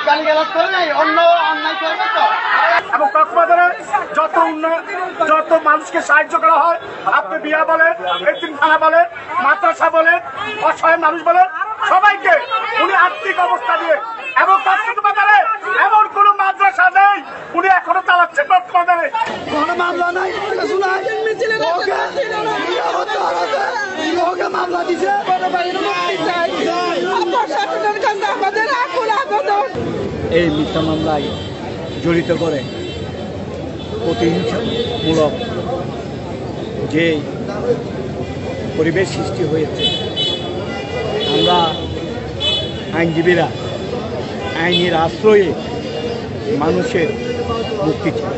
গালিগালাজ করে নাই, অন্য অন্যায় করবে তো। এবং কক্সবাজারে যত মানুষকে সাহায্য করা হয়, আপনি বিয়া বলেন, এতিমখানা বলেন, মাদ্রাসা বলেন, অসহায় মানুষ বলেন, সবাইকে উনি আর্থিক অবস্থা দিয়ে, এবং কক্সবাজারে এমন কোন মাদ্রাসা নেই উনি এখনো চালাচ্ছেন কক্সবাজারে। কোনো মামলা নাই, কিছু নাই, ওকে মামলা দিছে। এই মিথ্যা মামলায় জড়িত করে প্রতিহিংসামূলক যে পরিবেশ সৃষ্টি হয়েছে, আমরা আইনজীবীরা আইনের আশ্রয়ে মানুষের মুক্তি চাই।